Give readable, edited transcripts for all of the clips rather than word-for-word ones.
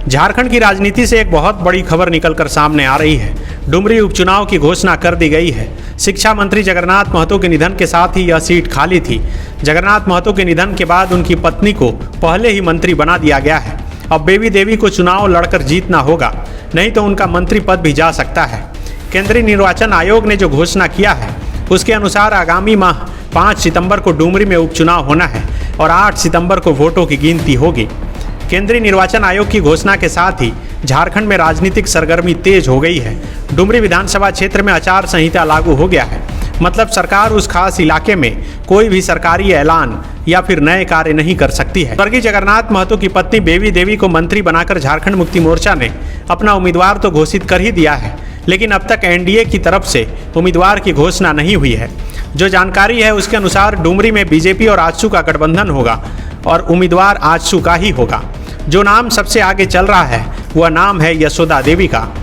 झारखंड की राजनीति से एक बहुत बड़ी खबर निकलकर सामने आ रही है। डुमरी उपचुनाव की घोषणा कर दी गई है। शिक्षा मंत्री जगन्नाथ महतो के निधन के साथ ही यह सीट खाली थी। जगन्नाथ महतो के निधन के बाद उनकी पत्नी को पहले ही मंत्री बना दिया गया है। अब बेबी देवी को चुनाव लड़कर जीतना होगा, नहीं तो उनका मंत्री पद भी जा सकता है। केंद्रीय निर्वाचन आयोग ने जो घोषणा किया है उसके अनुसार आगामी माह 5 सितंबर को डुमरी में उपचुनाव होना है और 8 सितंबर को वोटों की गिनती होगी। केंद्रीय निर्वाचन आयोग की घोषणा के साथ ही झारखंड में राजनीतिक सरगर्मी तेज हो गई है। डुमरी विधानसभा क्षेत्र में आचार संहिता लागू हो गया है, मतलब सरकार उस खास इलाके में कोई भी सरकारी ऐलान या फिर नए कार्य नहीं कर सकती है। स्वर्गीय जगन्नाथ महतो की पत्नी बेबी देवी को मंत्री बनाकर झारखंड मुक्ति मोर्चा ने अपना उम्मीदवार तो घोषित कर ही दिया है, लेकिन अब तक एनडीए की तरफ से उम्मीदवार की घोषणा नहीं हुई है। जो जानकारी है उसके अनुसार डुमरी में बीजेपी और आजसू का गठबंधन होगा और उम्मीदवार आजसू का ही होगा। जो नाम सबसे आगे चल रहा है वह नाम है यशोदा देवी का।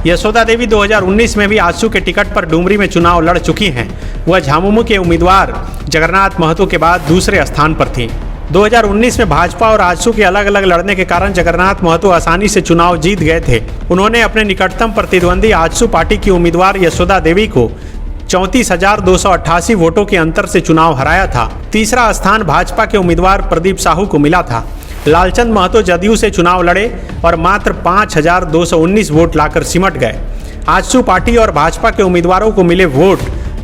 यशोदा देवी 2019 में भी आजसू के टिकट पर डुमरी में चुनाव लड़ चुकी हैं। वह झामुमो के उम्मीदवार जगन्नाथ महतो के बाद दूसरे स्थान पर थीं। 2019 में भाजपा और आजसू के अलग अलग लड़ने के कारण जगन्नाथ महतो आसानी से चुनाव जीत गए थे। उन्होंने अपने निकटतम प्रतिद्वंदी आजसू पार्टी की उम्मीदवार यशोदा देवी को 34,288 वोटों के अंतर से चुनाव हराया था। तीसरा स्थान भाजपा के उम्मीदवार प्रदीप साहू को मिला था। लालचंद महतो जदयू से चुनाव लड़े और मात्र 5,219 वोट लाकर सिमट गए। आजसू पार्टी और भाजपा के उम्मीदवारों को मिले वोट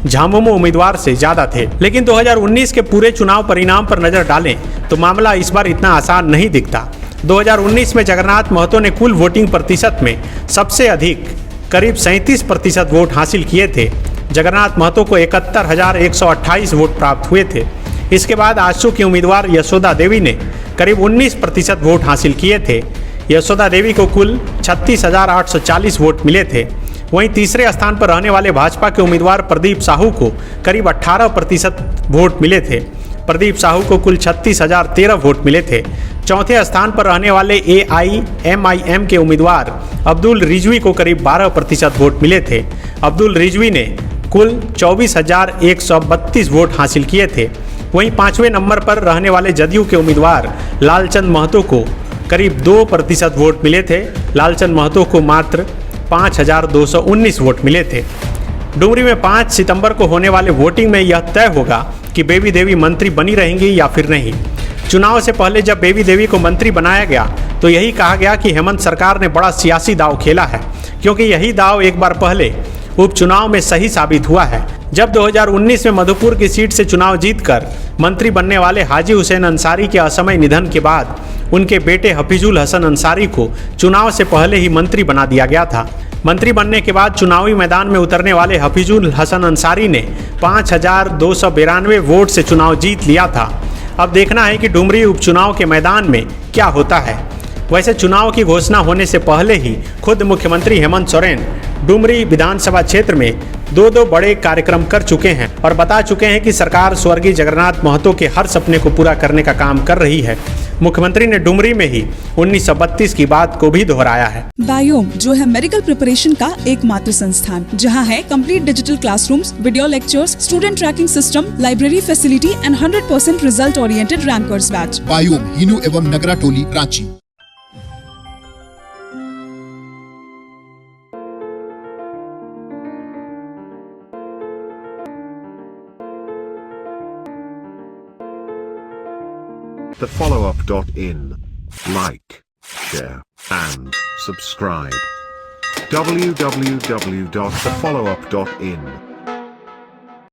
झामुमो उम्मीदवार से ज्यादा थे। लेकिन 2019 के पूरे चुनाव परिणाम पर नजर डालें तो मामला इस बार इतना आसान नहीं दिखता। 2019 में जगन्नाथ महतो ने कुल वोटिंग प्रतिशत में सबसे अधिक करीब 37% वोट हासिल किए थे। जगन्नाथ महतो को 71,128 वोट प्राप्त हुए थे। इसके बाद आजसू की उम्मीदवार यशोदा देवी ने करीब 19% वोट हासिल किए थे। यशोदा देवी को कुल 36,840 वोट मिले थे। वहीं तीसरे स्थान पर रहने वाले भाजपा के उम्मीदवार प्रदीप साहू को करीब 18% वोट मिले थे। प्रदीप साहू को कुल 36,013 वोट मिले थे। चौथे स्थान पर रहने वाले AIMIM के उम्मीदवार अब्दुल रिजवी को करीब 12% वोट मिले थे। अब्दुल रिजवी ने कुल 24,132 वोट हासिल किए थे। वहीं 5वें नंबर पर रहने वाले जदयू के उम्मीदवार लालचंद महतो को करीब 2% वोट मिले थे। लालचंद महतो को मात्र 5,219 वोट मिले थे। डुमरी में 5 सितंबर को होने वाले वोटिंग में यह तय होगा कि बेबी देवी मंत्री बनी रहेंगी या फिर नहीं। चुनाव से पहले जब बेबी देवी को मंत्री बनाया गया तो यही कहा गया कि हेमंत सरकार ने बड़ा सियासी दांव खेला है, क्योंकि यही दांव एक बार पहले उपचुनाव में सही साबित हुआ है। जब 2019 में मधुपुर की सीट से चुनाव जीतकर मंत्री बनने वाले हाजी हुसैन अंसारी के असमय निधन के बाद उनके बेटे हफीजुल हसन अंसारी को चुनाव से पहले ही मंत्री बना दिया गया था। मंत्री बनने के बाद चुनावी मैदान में उतरने वाले हफीजुल हसन अंसारी ने 5,292 वोट से चुनाव जीत लिया था। अब देखना है कि डुमरी उपचुनाव के मैदान में क्या होता है। वैसे चुनाव की घोषणा होने से पहले ही खुद मुख्यमंत्री हेमंत सोरेन डुमरी विधानसभा क्षेत्र में दो बड़े कार्यक्रम कर चुके हैं और बता चुके हैं कि सरकार स्वर्गीय जगन्नाथ महतो के हर सपने को पूरा करने का काम कर रही है। मुख्यमंत्री ने डुमरी में ही 1932 की बात को भी दोहराया है। बायोम जो है मेडिकल प्रिपरेशन का एकमात्र संस्थान, जहां है complete digital classrooms, video lectures, student tracking system, library facility and 100% result oriented rankers batch. Biome Hinoo एवं नगरा टोली, Ranchi. thefollowup.in. Like, share, and subscribe. www.thefollowup.in